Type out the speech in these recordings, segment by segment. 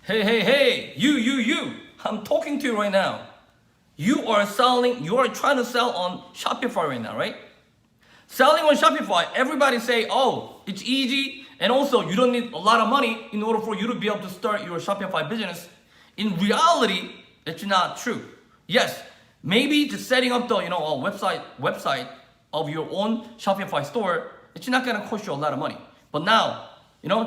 Hey, you. I'm talking to you right now. You are trying to sell on Shopify right now, right? Selling on Shopify, everybody say, oh, it's easy, and also you don't need a lot of money in order for you to be able to start your Shopify business. In reality, it's not true. Yes, maybe just setting up the website of your own Shopify store, it's not gonna cost you a lot of money. But now,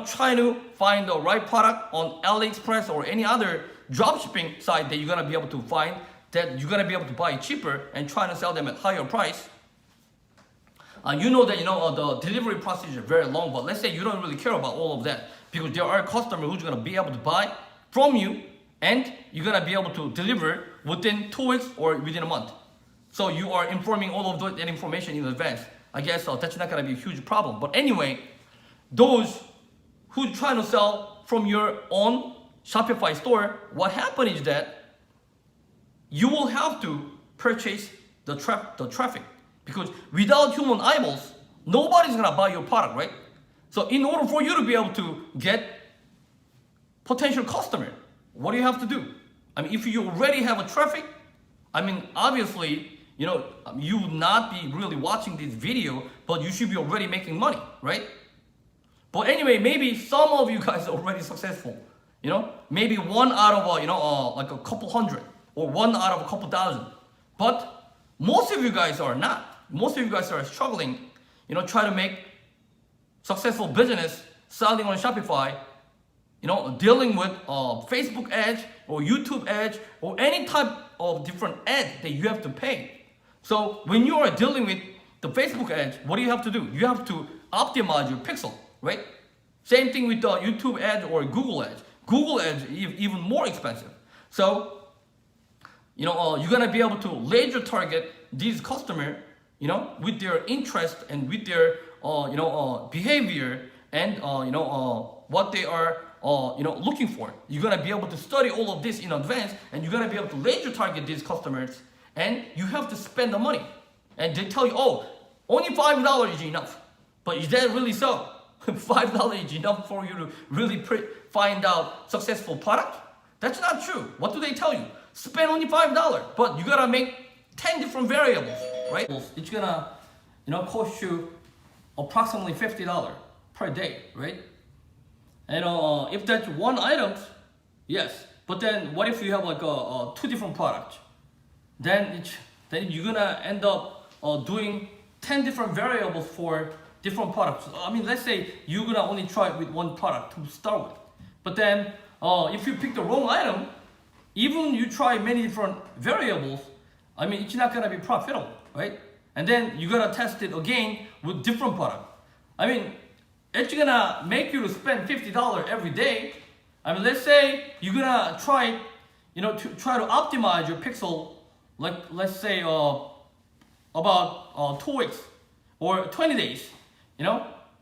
trying to find the right product on AliExpress or any other dropshipping site that you're gonna be able to find that you're gonna be able to buy cheaper and trying to sell them at higher price. You know that the delivery process is very long, but let's say you don't really care about all of that because there are customers who's gonna be able to buy from you and you're gonna be able to deliver within 2 weeks or within a month. So you are informing all of that information in advance. I guess that's not gonna be a huge problem. But anyway, those who trying to sell from your own Shopify store, what happened is that you will have to purchase the traffic because without human eyeballs, nobody's gonna buy your product, right? So in order for you to be able to get potential customer, what do you have to do? I mean, if you already have a traffic, I mean, obviously, you would not be really watching this video, but you should be already making money, right? But anyway, maybe some of you guys are already successful. Maybe one out of like a couple hundred or one out of a couple thousand. But most of you guys are not. Most of you guys are struggling, try to make successful business selling on Shopify, dealing with Facebook ads or YouTube ads or any type of different ad that you have to pay. So when you are dealing with the Facebook ads, what do you have to do? You have to optimize your pixel, right? Same thing with the YouTube ads or Google ads. Google ads is even more expensive. So, you're gonna be able to laser target these customers, with their interest and with their, behavior and, what they are, looking for. You're gonna be able to study all of this in advance, and you're gonna be able to laser target these customers, and you have to spend the money. And they tell you, oh, only $5 is enough. But is that really so? $5 is enough for you to really find out successful product? That's not true. What do they tell you? Spend only $5, but you gotta make 10 different variables, right? It's gonna, cost you approximately $50 per day, right? And if that's one item, yes. But then what if you have like two different products? Then you're gonna end up doing 10 different variables for different products. I mean, let's say you're gonna only try it with one product to start with. But then if you pick the wrong item, even you try many different variables, I mean, it's not gonna be profitable, right? And then you gotta test it again with different product. I mean, it's gonna make you to spend $50 every day. I mean, let's say you're gonna try, to try to optimize your pixel, like let's say about 2 weeks or 20 days,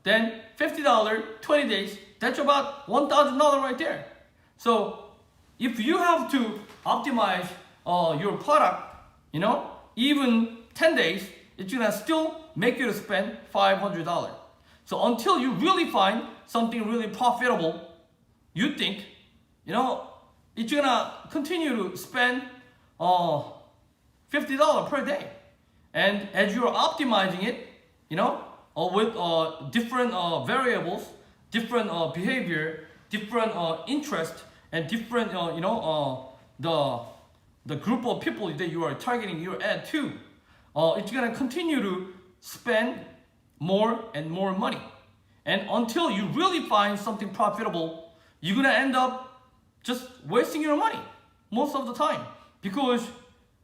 then $50, 20 days, that's about $1,000 right there. So if you have to optimize your product, even 10 days, it's gonna still make you to spend $500. So until you really find something really profitable, you think, it's gonna continue to spend $50 per day. And as you're optimizing it, with different variables, different behavior, different interest, and different, the group of people that you are targeting your ad to, it's gonna continue to spend more and more money. And until you really find something profitable, you're gonna end up just wasting your money most of the time. Because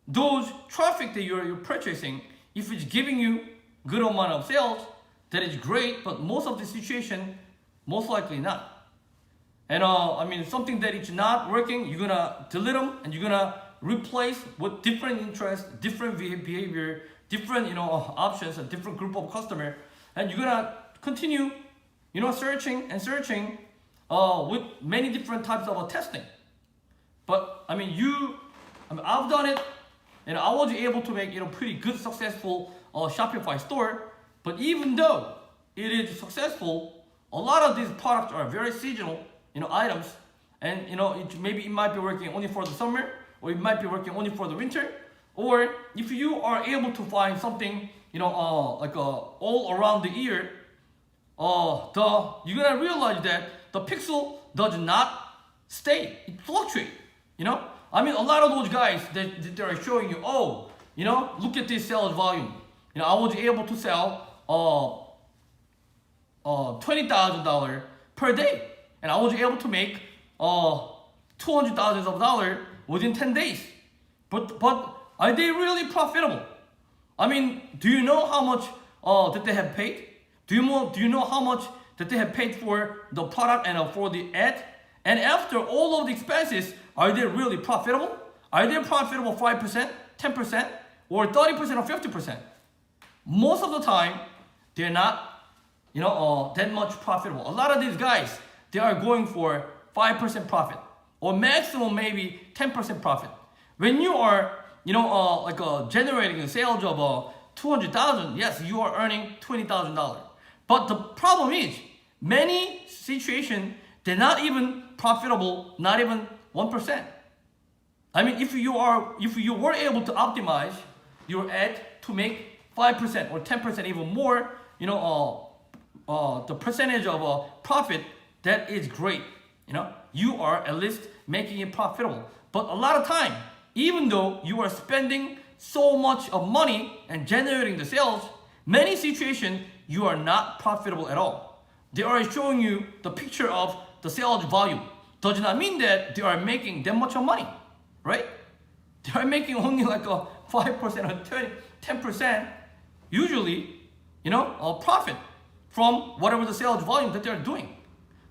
those traffic that you're purchasing, if it's giving you good amount of sales, that is great, but most of the situation, most likely not. And I mean, something that is not working, you're gonna delete them and you're gonna replace with different interests, different behavior, different options, a different group of customer, and you're gonna continue, searching and searching with many different types of testing. But I mean, I've done it, and I was able to make pretty good, successful Shopify store. But even though it is successful, a lot of these products are very seasonal, items, and maybe it might be working only for the summer, or it might be working only for the winter. Or if you are able to find something like all around the year, you're gonna realize that the pixel does not stay, it fluctuates. I mean, a lot of those guys that they are showing you, look at this sales volume. I was able to sell $20,000 per day, and I was able to make $200,000 within 10 days. But are they really profitable? I mean, do you know how much that they have paid? Do you know how much that they have paid for the product and for the ad? And after all of the expenses, are they really profitable? Are they profitable 5%, 10%, or 30% or 50%? Most of the time, they're not, that much profitable. A lot of these guys, they are going for 5% profit, or maximum maybe 10% profit. When you are, generating a sales of 200,000, yes, you are earning $20,000. But the problem is, many situations, they're not even profitable, not even 1%. I mean, if you were able to optimize your ad to make 5% or 10% even more, the percentage of profit, that is great. You are at least making it profitable. But a lot of time, even though you are spending so much of money and generating the sales, many situations you are not profitable at all. They are showing you the picture of the sales volume. Does not mean that they are making that much of money, right? They are making only like a 5% or 10% usually, a profit from whatever the sales volume that they are doing.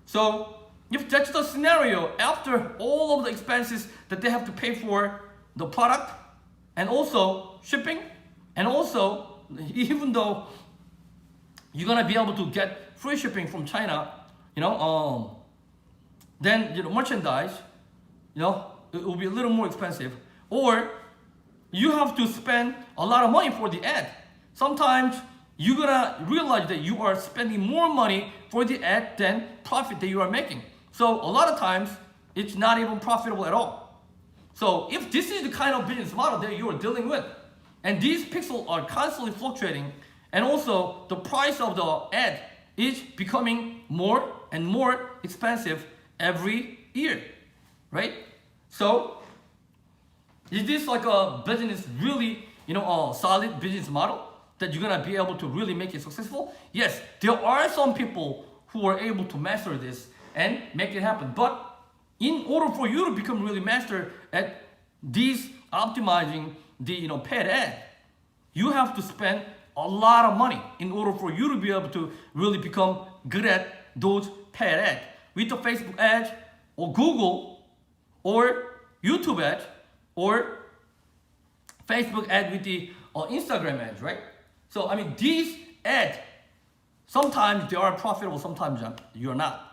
So if that's the scenario, after all of the expenses that they have to pay for the product and also shipping, and also even though you're gonna be able to get free shipping from China, then merchandise, it will be a little more expensive, or you have to spend a lot of money for the ad. Sometimes you're gonna realize that you are spending more money for the ad than profit that you are making. So a lot of times it's not even profitable at all. So if this is the kind of business model that you are dealing with, and these pixels are constantly fluctuating, and also the price of the ad is becoming more and more expensive every year, right? So is this like a business really, a solid business model that you're gonna be able to really make it successful? Yes, there are some people who are able to master this and make it happen. But in order for you to become really master at these optimizing the paid ad, you have to spend a lot of money in order for you to be able to really become good at those paid ads. With the Facebook ads, or Google, or YouTube ads, or Facebook ad with the Instagram ads, right? So I mean, these ads, sometimes they are profitable, sometimes you're not.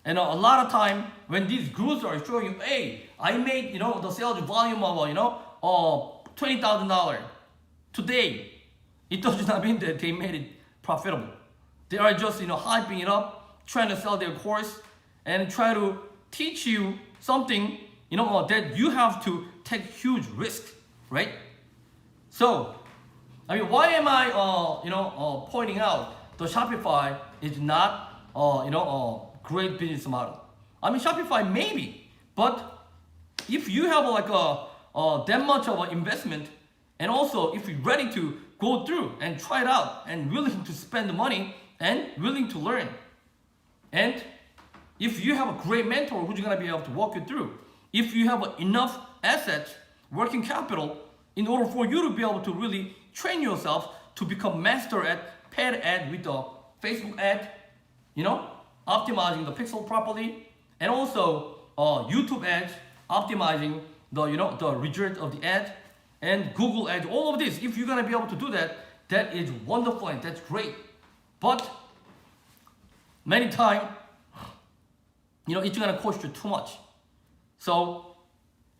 And a lot of time when these gurus are showing you, hey, I made the sales volume of $20,000 today, it does not mean that they made it profitable. They are just hyping it up, trying to sell their course, and try to teach you something that you have to take huge risk, right? So I mean, why am I pointing out the Shopify is not a great business model? I mean, Shopify maybe, but if you have that much of an investment, and also if you're ready to go through and try it out and willing to spend the money and willing to learn, and if you have a great mentor who's gonna be able to walk you through, if you have enough assets, working capital, in order for you to be able to really train yourself to become master at paid ad with the Facebook ad, optimizing the pixel properly, and also YouTube ads, optimizing the the result of the ad, and Google ads, all of this. If you're gonna be able to do that, that is wonderful and that's great. But many times, it's gonna cost you too much. So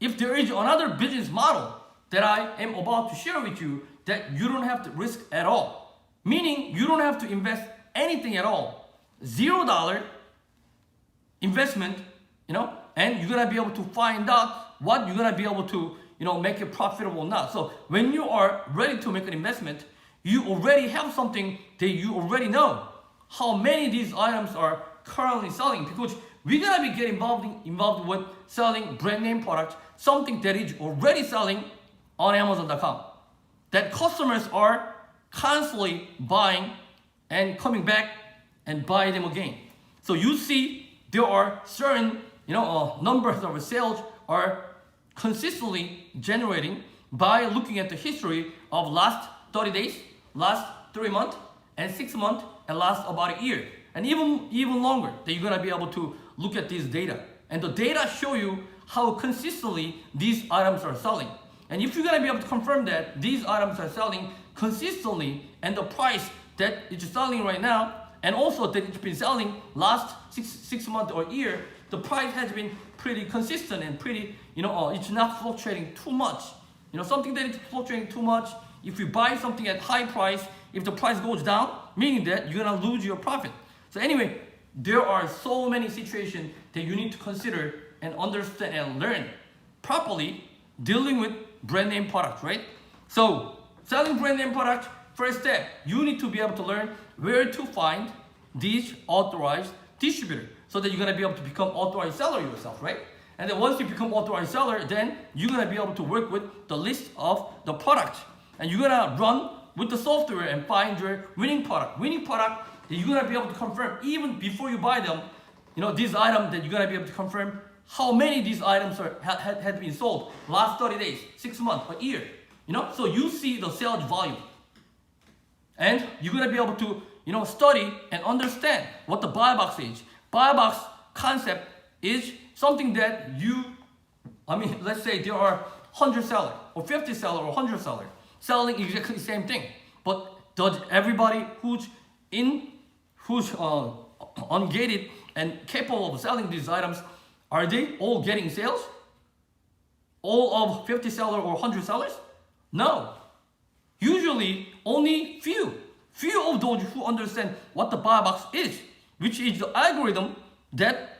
if there is another business model that I am about to share with you, that you don't have to risk at all, meaning you don't have to invest anything at all, $0 investment, and you're gonna be able to find out what you're gonna be able to make it profitable or not. So when you are ready to make an investment, you already have something that you already know how many these items are currently selling, because we're gonna be getting involved with selling brand name products, something that is already selling on Amazon.com, that customers are constantly buying and coming back and buy them again. So you see there are certain numbers of sales are consistently generating by looking at the history of last 30 days, last 3 months, and 6 months, and last about a year, and even longer, that you're gonna be able to look at these data. And the data show you how consistently these items are selling. And if you're gonna be able to confirm that these items are selling consistently, and the price that it's selling right now, and also that it's been selling last six months or year, the price has been pretty consistent and pretty, it's not fluctuating too much. Something that is fluctuating too much, if you buy something at high price, if the price goes down, meaning that you're gonna lose your profit. So anyway, there are so many situations that you need to consider and understand and learn properly dealing with brand name products, right? So selling brand name products, first step, you need to be able to learn where to find these authorized distributors, so that you're gonna be able to become authorized seller yourself, right? And then once you become authorized seller, then you're gonna be able to work with the list of the product, and you're gonna run with the software and find your winning product that you're gonna be able to confirm even before you buy them. These items that you're gonna be able to confirm how many these items had been sold last 30 days, 6 months, a year. So you see the sales volume, and you're gonna be able to study and understand what the buy box is. Buy box concept is something that let's say there are 100 sellers or 50 sellers or 100 sellers selling exactly the same thing, but does everybody who's ungated and capable of selling these items, are they all getting sales? All of 50 sellers or 100 sellers? No. Usually only few of those who understand what the buy box is, which is the algorithm that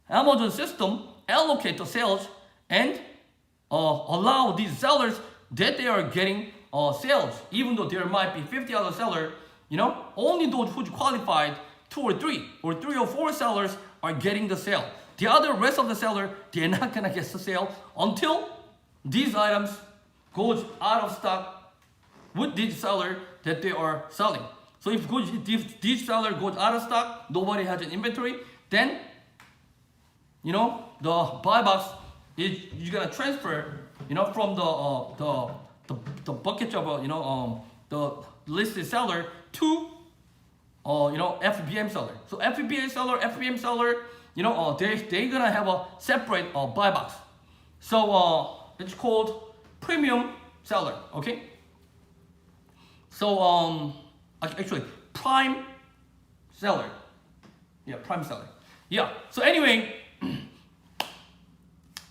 Amazon system allocate the sales and allow these sellers that they are getting sales, even though there might be 50 other sellers. Only those who qualified 2 or 3 or 4 sellers are getting the sale. The other rest of the seller, they're not gonna get the sale until these items goes out of stock with this seller that they are selling. So if this seller goes out of stock, nobody has an inventory, then the buy box is you're gonna transfer from the bucket of the listed seller to FBM seller. So FBM seller, they're gonna have a separate buy box. So it's called premium seller. Okay. So actually prime seller. Yeah, prime seller. Yeah. So anyway,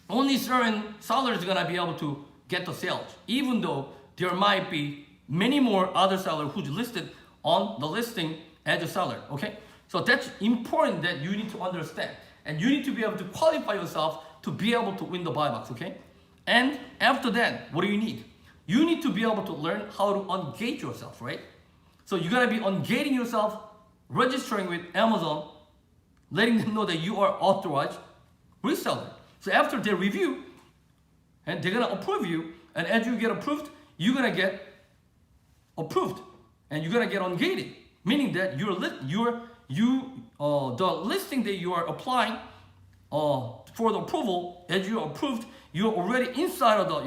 only certain sellers are gonna be able to get the sales, even though there might be many more other sellers who's listed on the listing as a seller. Okay, so that's important that you need to understand, and you need to be able to qualify yourself to be able to win the buy box. Okay, and after that, what do you need? You need to be able to learn how to ungate yourself, right? So you're gonna be ungating yourself, registering with Amazon, letting them know that you are authorized reseller. So after they review, and they're gonna approve you, and as you get approved, you're gonna get approved, and you're gonna get ungated, meaning that the listing that you are applying for the approval, as you are approved, you're already inside of the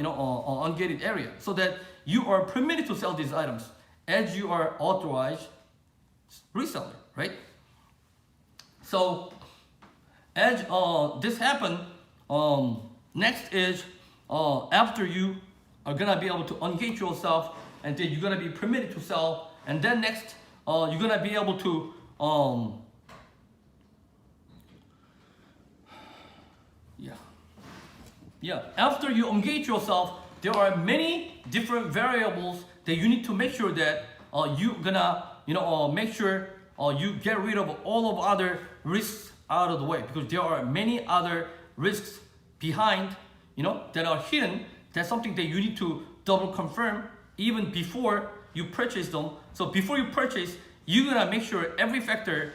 ungated area, so that you are permitted to sell these items as you are authorized reseller, right? So as this happened, next is after you are gonna be able to ungate yourself, and then you're gonna be permitted to sell, and then next you're gonna be able to after you engage yourself, there are many different variables that you need to make sure that you're gonna make sure you get rid of all of other risks out of the way, because there are many other risks behind, that are hidden. That's something that you need to double confirm even before you purchase them. So before you purchase, you're gonna make sure every factor,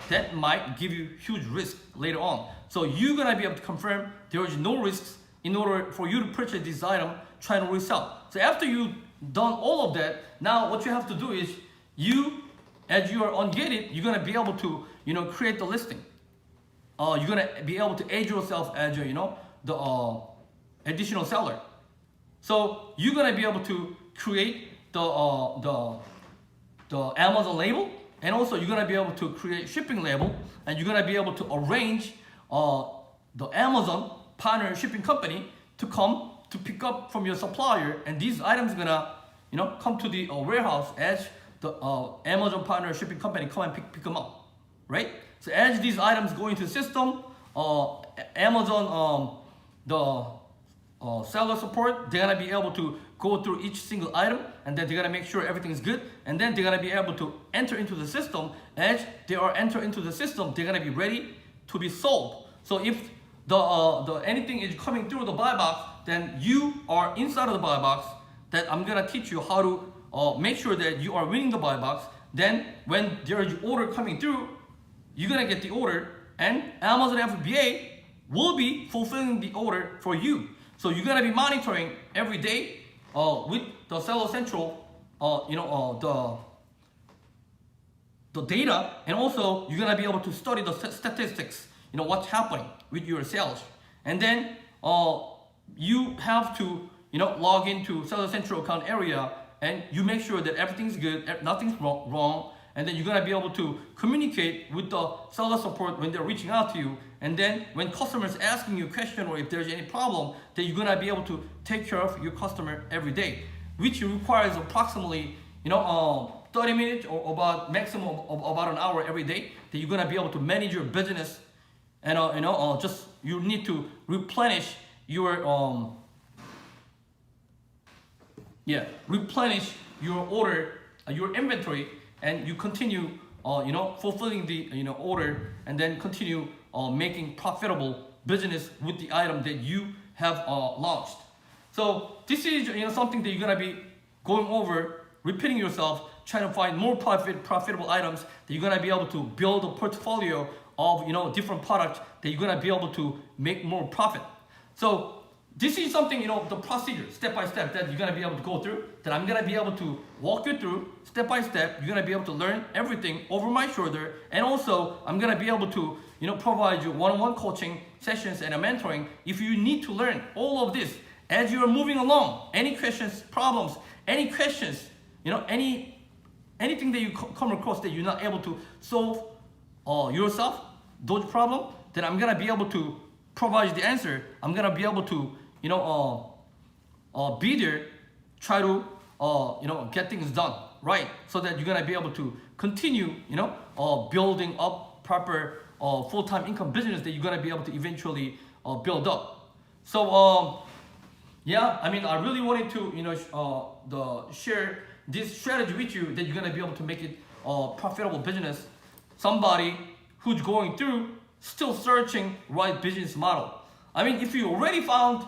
that might give you huge risk later on. So you're gonna be able to confirm there is no risks in order for you to purchase this item, try to resell. So after you've done all of that, now what you have to do is as you are on Get It, you're gonna be able to, create the listing. You're gonna be able to add yourself as the additional seller. So you're gonna be able to create the Amazon label, and also you're gonna be able to create shipping label, and you're gonna be able to arrange the Amazon partner shipping company to come to pick up from your supplier, and these items are gonna come to the warehouse as the Amazon partner shipping company come and pick them up, right? So as these items go into the system, Amazon the seller support, they're gonna be able to go through each single item, and then they're gonna make sure everything is good, and then they're gonna be able to enter into the system. As they are enter into the system, they're gonna be ready to be sold. So if the anything is coming through the buy box, then you are inside of the buy box. That I'm gonna teach you how to make sure that you are winning the buy box. Then when there is order coming through, you're gonna get the order, and Amazon FBA will be fulfilling the order for you. So you're gonna be monitoring every day with the Seller Central, the data, and also you're gonna be able to study the statistics, what's happening with your sales. And then you have to log into Seller Central account area, and you make sure that everything's good, nothing's wrong, and then you're gonna be able to communicate with the seller support when they're reaching out to you. And then when customers asking you a question, or if there's any problem, then you're gonna be able to take care of your customer every day, which requires approximately 30 minutes or about maximum of about an hour every day. That you're gonna be able to manage your business, and just you need to replenish your replenish your order, your inventory, and you continue fulfilling the order, and then continue making profitable business with the item that you have launched. So this is something that you're gonna be going over, repeating yourself, trying to find more profitable items that you're gonna be able to build a portfolio of different products that you're gonna be able to make more profit. So this is something, the procedure, step by step, that you're gonna be able to go through, that I'm gonna be able to walk you through step by step. You're gonna be able to learn everything over my shoulder, and also I'm gonna be able to, provide you one-on-one coaching sessions and a mentoring. If you need to learn all of this as you're moving along, any questions, problems, any questions, anything that you come across that you're not able to solve yourself, those problems, then I'm gonna be able to provide you the answer. I'm gonna be able to be there, try to get things done right, so that you're gonna be able to continue building up proper full-time income business that you're gonna be able to eventually build up. So I really wanted to share this strategy with you, that you're gonna be able to make it profitable business. Somebody who's going through, still searching right business model. If you already found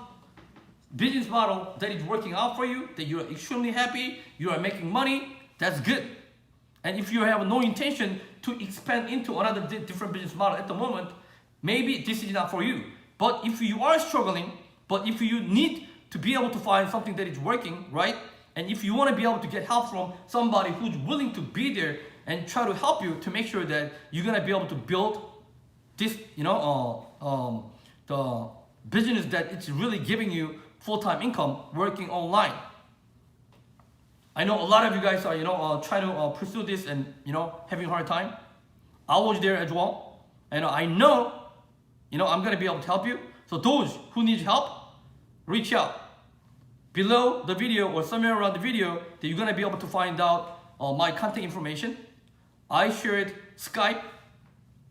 business model that is working out for you, that you're extremely happy, you are making money, that's good. And if you have no intention to expand into another different business model at the moment, maybe this is not for you. But if you are struggling, but if you need to be able to find something that is working, right? And if you want to be able to get help from somebody who's willing to be there and try to help you to make sure that you're gonna be able to build this, the business that it's really giving you full-time income working online. I know a lot of you guys are trying to pursue this and having a hard time. I was there as well, and I know I'm gonna be able to help you. So those who need help, reach out. Below the video or somewhere around the video, that you're gonna be able to find out my contact information. I shared Skype.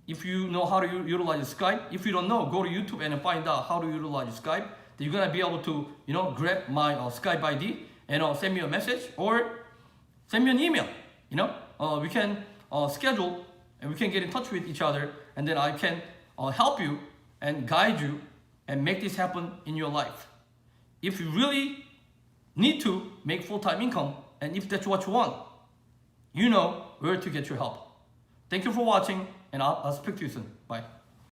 If you know how to utilize Skype, if you don't know, go to YouTube and find out how to utilize Skype. Then you're gonna be able to grab my Skype ID and send me a message, or send me an email. We can schedule, and we can get in touch with each other, and then I can help you and guide you and make this happen in your life. If you really need to make full-time income, and if that's what you want, you know where to get your help. Thank you for watching, and I'll speak to you soon. Bye.